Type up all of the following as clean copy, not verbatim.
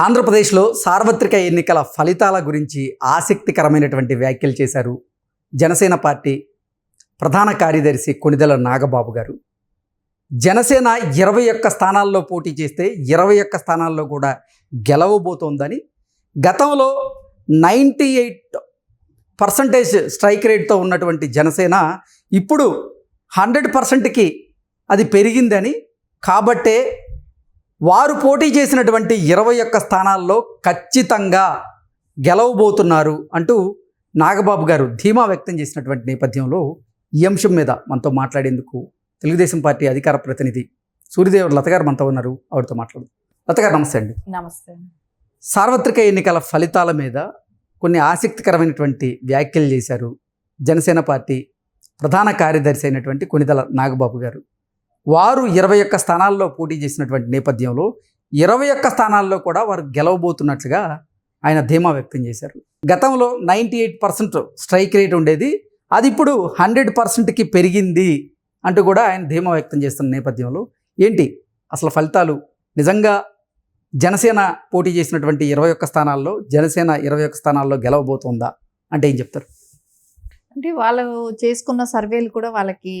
ఆంధ్రప్రదేశ్లో సార్వత్రిక ఎన్నికల ఫలితాల గురించి ఆసక్తికరమైనటువంటి వ్యాఖ్యలు చేశారు జనసేన పార్టీ ప్రధాన కార్యదర్శి కొణిదెల నాగబాబు గారు. జనసేన 21 స్థానాల్లో పోటీ చేస్తే 21 స్థానాల్లో కూడా గెలవబోతోందని, గతంలో 98% స్ట్రైక్ రేట్తో ఉన్నటువంటి జనసేన ఇప్పుడు 100%కి అది పెరిగిందని, కాబట్టే వారు పోటీ చేసినటువంటి 21 స్థానాల్లో ఖచ్చితంగా గెలవబోతున్నారు అంటూ నాగబాబు గారు ధీమా వ్యక్తం చేసినటువంటి నేపథ్యంలో ఈ అంశం మీద మనతో మాట్లాడేందుకు తెలుగుదేశం పార్టీ అధికార ప్రతినిధి సూర్యదేవుడు లత గారు మనతో ఉన్నారు. ఆవిడతో మాట్లాడు. లత గారు నమస్తే అండి. నమస్తే. సార్వత్రిక ఎన్నికల ఫలితాల మీద కొన్ని ఆసక్తికరమైనటువంటి వ్యాఖ్యలు చేశారు జనసేన పార్టీ ప్రధాన కార్యదర్శి అయినటువంటి కొణిదెల నాగబాబు గారు. వారు 21 స్థానాల్లో పోటీ చేసినటువంటి నేపథ్యంలో 21 స్థానాల్లో కూడా వారు గెలవబోతున్నట్లుగా ఆయన ధీమా వ్యక్తం చేశారు. గతంలో 98% స్ట్రైక్ రేట్ ఉండేది, అది ఇప్పుడు 100%కి పెరిగింది అంటూ కూడా ఆయన ధీమా వ్యక్తం చేస్తున్న నేపథ్యంలో ఏంటి అసలు ఫలితాలు? నిజంగా జనసేన పోటీ చేసినటువంటి 21 స్థానాల్లో జనసేన 21 స్థానాల్లో గెలవబోతుందా అంటే ఏం చెప్తారు? అంటే వాళ్ళు చేసుకున్న సర్వేలు కూడా వాళ్ళకి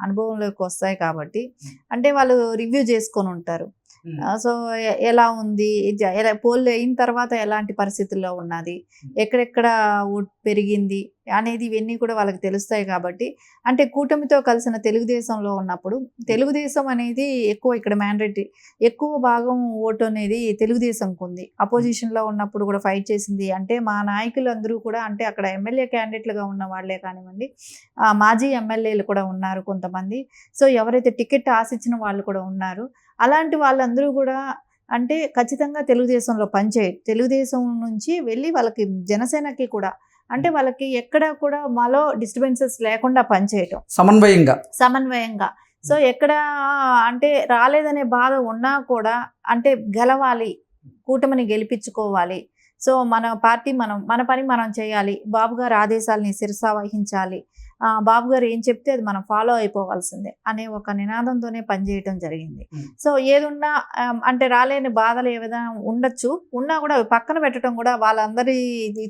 అనుభవంలోకి వస్తాయి కాబట్టి, అంటే వాళ్ళు రివ్యూ చేసుకొని ఉంటారు. సో ఎలా ఉంది, పోల్ అయిన తర్వాత ఎలాంటి పరిస్థితుల్లో ఉన్నది, ఎక్కడెక్కడ ఓట్ పెరిగింది అనేది ఇవన్నీ కూడా వాళ్ళకి తెలుస్తాయి. కాబట్టి అంటే కూటమితో కలిసిన తెలుగుదేశంలో ఉన్నప్పుడు తెలుగుదేశం అనేది ఎక్కువ ఇక్కడ మ్యాండేటరీ ఎక్కువ భాగం ఓటు అనేది తెలుగుదేశంకు ఉంది. అపోజిషన్లో ఉన్నప్పుడు కూడా ఫైట్ చేసింది. అంటే మా నాయకులందరూ కూడా అంటే అక్కడ ఎమ్మెల్యే క్యాండిడేట్లుగా ఉన్న వాళ్ళే కానివ్వండి, మాజీ ఎమ్మెల్యేలు కూడా ఉన్నారు కొంతమంది. సో ఎవరైతే టికెట్ ఆశించిన వాళ్ళు కూడా ఉన్నారు. అలాంటి వాళ్ళందరూ కూడా అంటే ఖచ్చితంగా తెలుగుదేశంలో తెలుగుదేశం నుంచి వెళ్ళి వాళ్ళకి జనసేనకి కూడా అంటే వాళ్ళకి ఎక్కడ కూడా మాలో డిస్టర్బెన్సెస్ లేకుండా పనిచేయటం సమన్వయంగా. సో ఎక్కడ అంటే రాలేదనే బాధ ఉన్నా కూడా అంటే గెలవాలి, కూటమిని గెలిపించుకోవాలి. సో మన పార్టీ మన పని మనం చేయాలి, బాబు గారు ఆదేశాలని శిరసా వహించాలి, బాబు గారు ఏం చెప్తే అది మనం ఫాలో అయిపోవాల్సిందే అనే ఒక నినాదంతోనే పనిచేయటం జరిగింది. సో ఏదున్నా అంటే రాలేని బాధలు ఏ విధంగా ఉండొచ్చు, ఉన్నా కూడా పక్కన పెట్టడం కూడా వాళ్ళందరి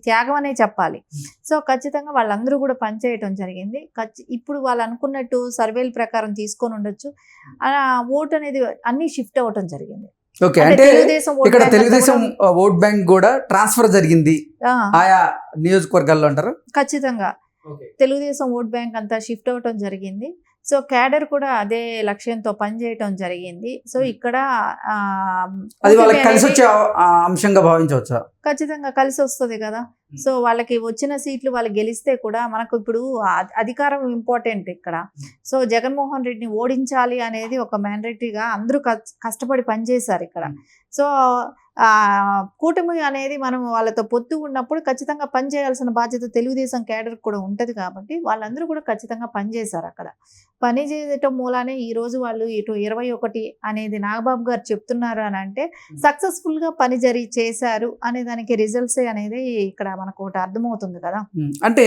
త్యాగం అనే చెప్పాలి. సో ఖచ్చితంగా వాళ్ళందరూ కూడా పనిచేయటం జరిగింది. ఇప్పుడు వాళ్ళు అనుకున్నట్టు సర్వేల ప్రకారం తీసుకొని ఉండొచ్చు. ఓటు అనేది అన్ని షిఫ్ట్ అవ్వటం జరిగింది. ఓకే, అంటే ఇక్కడ తెలుగుదేశం ఓట్ బ్యాంక్ కూడా ట్రాన్స్ఫర్ జరిగింది ఆయా నియోజకవర్గాల్లో అంటారు. ఖచ్చితంగా తెలుగుదేశం ఓట్ బ్యాంక్ అంతా షిఫ్ట్ అవటం జరిగింది. సో క్యాడర్ కూడా అదే లక్ష్యంతో పనిచేయటం జరిగింది. సో ఇక్కడ అది వాళ్ళకి కలిసి వచ్చే అంశంగా భావించవచ్చా? ఖచ్చితంగా కలిసి వస్తుంది కదా. సో వాళ్ళకి వచ్చిన సీట్లు వాళ్ళు గెలిస్తే కూడా మనకు ఇప్పుడు అధికారం ఇంపార్టెంట్ ఇక్కడ. సో జగన్మోహన్ రెడ్డిని ఓడించాలి అనేది ఒక మ్యాండేటరీగా అందరూ కష్టపడి పనిచేశారు ఇక్కడ. సో కూటమి అనేది మనం వాళ్ళతో పొత్తు ఉన్నప్పుడు ఖచ్చితంగా పనిచేయాల్సిన బాధ్యత తెలుగుదేశం క్యాడర్ కూడా ఉంటుంది. కాబట్టి వాళ్ళందరూ కూడా ఖచ్చితంగా పనిచేశారు. అక్కడ పని చేయటం మూలానే ఈరోజు వాళ్ళు ఇటు 21 అనేది నాగబాబు గారు చెప్తున్నారు అని అంటే సక్సెస్ఫుల్గా పని చేశారు అనే దానికి రిజల్ట్స్ అనేది ఇక్కడ మనకు ఒకటి అర్థమవుతుంది కదా. అంటే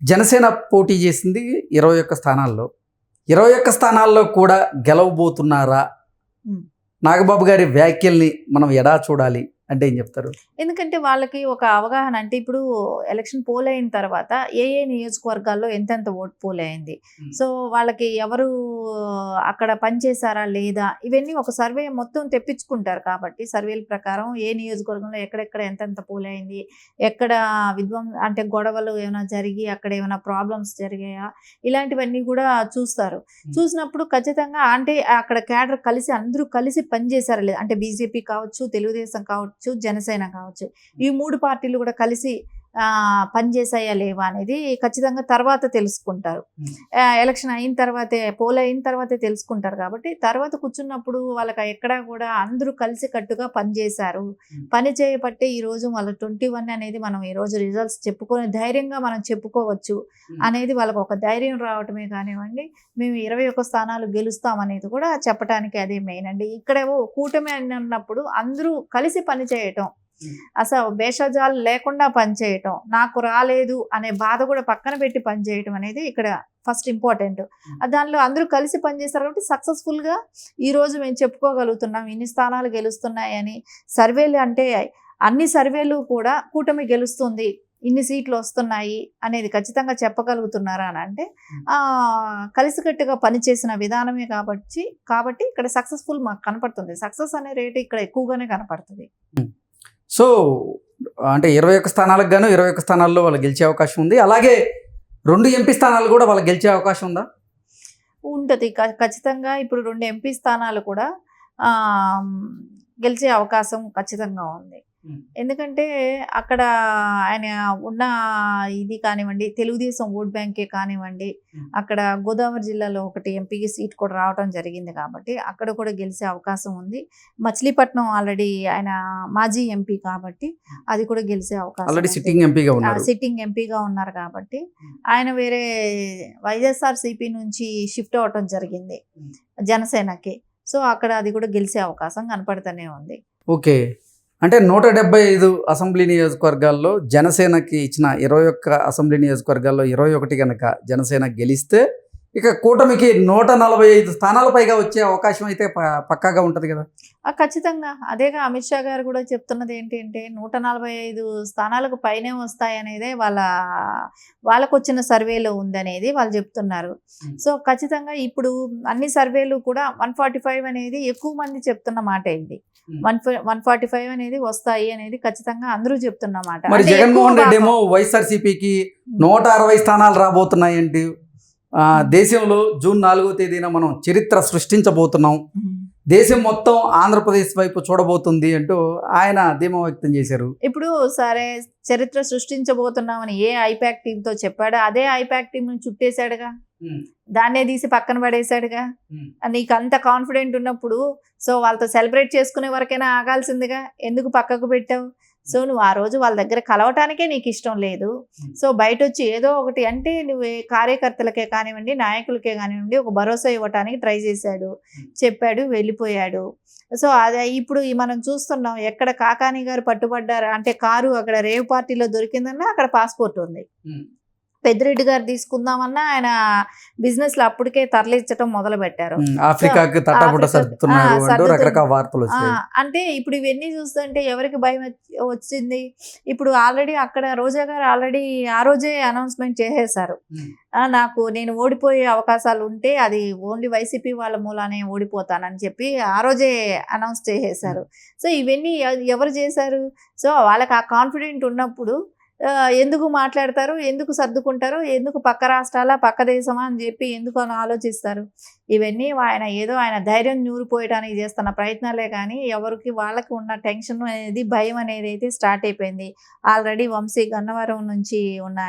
జనసేన పోటీ చేసింది 21 స్థానాల్లో, 21 స్థానాల్లో కూడా గెలవబోతున్నారా? నాగబాబు గారి వ్యాఖ్యల్ని మనం ఎడా చూడాలి అంటే ఏం చెప్తారు? ఎందుకంటే వాళ్ళకి ఒక అవగాహన, అంటే ఇప్పుడు ఎలక్షన్ పోల్ అయిన తర్వాత ఏ నియోజకవర్గాల్లో ఎంతెంత ఓట్ పోల్ అయింది, సో వాళ్ళకి ఎవరు అక్కడ పనిచేశారా లేదా, ఇవన్నీ ఒక సర్వే మొత్తం తెప్పించుకుంటారు. కాబట్టి సర్వేల ప్రకారం ఏ నియోజకవర్గంలో ఎక్కడెక్కడ ఎంతెంత పోల్ అయింది, ఎక్కడ అంటే గొడవలు ఏమైనా జరిగి అక్కడ ఏమైనా ప్రాబ్లమ్స్ జరిగాయా, ఇలాంటివన్నీ కూడా చూస్తారు. చూసినప్పుడు ఖచ్చితంగా అంటే అక్కడ క్యాడర్ కలిసి అందరూ కలిసి పనిచేశారా లేదా, అంటే బీజేపీ కావచ్చు, తెలుగుదేశం కావచ్చు, జనసేన కావచ్చు, ఈ 3 పార్టీలు కూడా కలిసి పనిచేసాయా లేవా అనేది ఖచ్చితంగా తర్వాత తెలుసుకుంటారు. ఎలక్షన్ అయిన తర్వాతే, పోల్ అయిన తర్వాతే తెలుసుకుంటారు. కాబట్టి తర్వాత కూర్చున్నప్పుడు వాళ్ళకి ఎక్కడా కూడా అందరూ కలిసి కట్టుగా పనిచేశారు, పని చేయబట్టే ఈరోజు వాళ్ళ 21 అనేది మనం ఈరోజు రిజల్ట్స్ చెప్పుకొని ధైర్యంగా మనం చెప్పుకోవచ్చు అనేది వాళ్ళకి ఒక ధైర్యం రావటమే కానివ్వండి, మేము 21 స్థానాలు గెలుస్తామనేది కూడా చెప్పడానికి అదే మెయిన్ అండి. ఇక్కడేవో కూటమి అన్నప్పుడు అందరూ కలిసి పని చేయటం, అసలు భేషజాలు లేకుండా పనిచేయటం, నాకు రాలేదు అనే బాధ కూడా పక్కన పెట్టి పనిచేయటం అనేది ఇక్కడ ఫస్ట్ ఇంపార్టెంట్. దానిలో అందరూ కలిసి పనిచేస్తారు కాబట్టి సక్సెస్ఫుల్గా ఈరోజు మేము చెప్పుకోగలుగుతున్నాం ఇన్ని స్థానాలు గెలుస్తున్నాయని. సర్వేలు అంటే అన్ని సర్వేలు కూడా కూటమి గెలుస్తుంది, ఇన్ని సీట్లు వస్తున్నాయి అనేది ఖచ్చితంగా చెప్పగలుగుతున్నారా అని అంటే కలిసికట్టుగా పనిచేసిన విధానమే కాబట్టి ఇక్కడ సక్సెస్ఫుల్ మాకు కనపడుతుంది. సక్సెస్ అనే రేటు ఇక్కడ ఎక్కువగానే కనపడుతుంది. సో అంటే 21 స్థానాలకు గాను 21 స్థానాల్లో వాళ్ళు గెలిచే అవకాశం ఉంది. అలాగే 2 ఎంపీ స్థానాలు కూడా వాళ్ళు గెలిచే అవకాశం ఉందా? ఉంటుంది ఖచ్చితంగా. ఇప్పుడు 2 ఎంపీ స్థానాలు కూడా గెలిచే అవకాశం ఖచ్చితంగా ఉంది. ఎందుకంటే అక్కడ ఆయన ఉన్న ఇది కానివ్వండి, తెలుగుదేశం ఓట్ బ్యాంకే కానివ్వండి, అక్కడ గోదావరి జిల్లాలో ఒకటి ఎంపీకి సీట్ కూడా రావడం జరిగింది కాబట్టి అక్కడ కూడా గెలిచే అవకాశం ఉంది. మచిలీపట్నం ఆల్రెడీ ఆయన మాజీ ఎంపీ కాబట్టి అది కూడా గెలిచే అవకాశం, సిట్టింగ్ ఎంపీగా ఉన్నారు కాబట్టి ఆయన వేరే వైఎస్ఆర్సీపీ నుంచి షిఫ్ట్ అవటం జరిగింది జనసేనకి. సో అక్కడ అది కూడా గెలిచే అవకాశం కనపడుతూనే ఉంది. ఓకే, అంటే 175 అసెంబ్లీ నియోజకవర్గాల్లో జనసేనకి ఇచ్చిన 21 అసెంబ్లీ నియోజకవర్గాల్లో 21 కనుక జనసేన గెలిస్తే ఇక కూటమికి 145 స్థానాల పైగా వచ్చే అవకాశం అయితే పక్కాగా ఉంటుంది కదా? ఖచ్చితంగా. అదేగా అమిత్ షా గారు కూడా చెప్తున్నది ఏంటి అంటే 145 స్థానాలకు పైనే వస్తాయనేదే వాళ్ళకు వచ్చిన సర్వేలో ఉందనేది వాళ్ళు చెప్తున్నారు. సో ఖచ్చితంగా ఇప్పుడు అన్ని సర్వేలు కూడా 145 అనేది ఎక్కువ మంది చెప్తున్న మాట. ఇది 145 అనేది వస్తాయి అనేది ఖచ్చితంగా అందరూ చెప్తున్న మాట. మరి జగన్మోహన్ రెడ్డి ఏమో వైఎస్ఆర్సీపీకి 160 స్థానాలు రాబోతున్నాయి ఏంటి, దేశంలో జూన్ 4వ తేదీన మనం చరిత్ర సృష్టించబోతున్నాం, దేశం మొత్తం ఆంధ్రప్రదేశ్ వైపు చూడబోతుంది అంటూ ఆయన ధీమా వ్యక్తం చేశారు. ఇప్పుడు సరే చరిత్ర సృష్టించబోతున్నామని ఏ ఐపాక్ టీంతో చెప్పాడో అదే ఐపాక్ టీం చుట్టేశాడుగా, దాన్నే తీసి పక్కన పడేశాడుగా. నీకు అంత కాన్ఫిడెంట్ ఉన్నప్పుడు సో వాళ్ళతో సెలబ్రేట్ చేసుకునే వరకైనా ఆగాల్సిందిగా, ఎందుకు పక్కకు పెట్టావు? సో నువ్వు ఆ రోజు వాళ్ళ దగ్గర కలవటానికే నీకు ఇష్టం లేదు. సో బయట వచ్చి ఏదో ఒకటి అంటే నువ్వు కార్యకర్తలకే కానివ్వండి, నాయకులకే కానివ్వండి ఒక భరోసా ఇవ్వటానికి ట్రై చేశాడు, చెప్పాడు, వెళ్ళిపోయాడు. సో అదే ఇప్పుడు మనం చూస్తున్నాం, ఎక్కడ కాకాని గారు పట్టుబడ్డారు అంటే కారు అక్కడ రేవ్ పార్టీలో దొరికిందన్నా అక్కడ పాస్పోర్ట్ ఉంది. పెద్దిరెడ్డి గారు తీసుకుందామన్నా ఆయన బిజినెస్ లో అప్పటికే తరలించడం మొదలు పెట్టారు. అంటే ఇప్పుడు ఇవన్నీ చూస్తుంటే ఎవరికి భయం వచ్చింది? ఇప్పుడు ఆల్రెడీ అక్కడ రోజా గారు ఆల్రెడీ ఆ రోజే అనౌన్స్మెంట్ చేసేసారు, నేను ఓడిపోయే అవకాశాలు ఉంటే అది ఓన్లీ వైసీపీ వాళ్ళ మూలానే ఓడిపోతానని చెప్పి ఆ రోజే అనౌన్స్ చేసేసారు. సో ఇవన్నీ ఎవరు చేశారు? సో వాళ్ళకి ఆ కాన్ఫిడెంట్ ఉన్నప్పుడు ఎందుకు మాట్లాడతారు, ఎందుకు సర్దుకుంటారు, ఎందుకు పక్క రాష్ట్రాల పక్క దేశమా అని చెప్పి ఎందుకు అని ఆలోచిస్తారు? ఇవన్నీ ఆయన ధైర్యం నూరిపోయడానికి చేస్తున్న ప్రయత్నాలే కానీ ఎవరికి వాళ్ళకి ఉన్న టెన్షన్ అనేది భయం అనేది అయితే స్టార్ట్ అయిపోయింది. ఆల్రెడీ వంశీ గన్నవరం నుంచి ఉన్న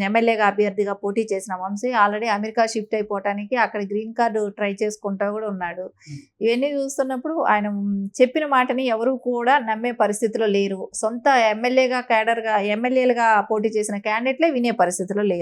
ఎమ్మెల్యేగా అభ్యర్థిగా పోటీ చేసిన వంశీ ఆల్రెడీ అమెరికా షిఫ్ట్ అయిపోవటానికి అక్కడ గ్రీన్ కార్డు ట్రై చేసుకుంటూ కూడా ఉన్నాడు. ఇవన్నీ చూస్తున్నప్పుడు ఆయన చెప్పిన మాటని ఎవరు కూడా నమ్మే పరిస్థితిలో లేరు. సొంత ఎమ్మెల్యేలుగా పోటీ చేసిన క్యాండిడేట్లే వినే పరిస్థితిలో లేరు.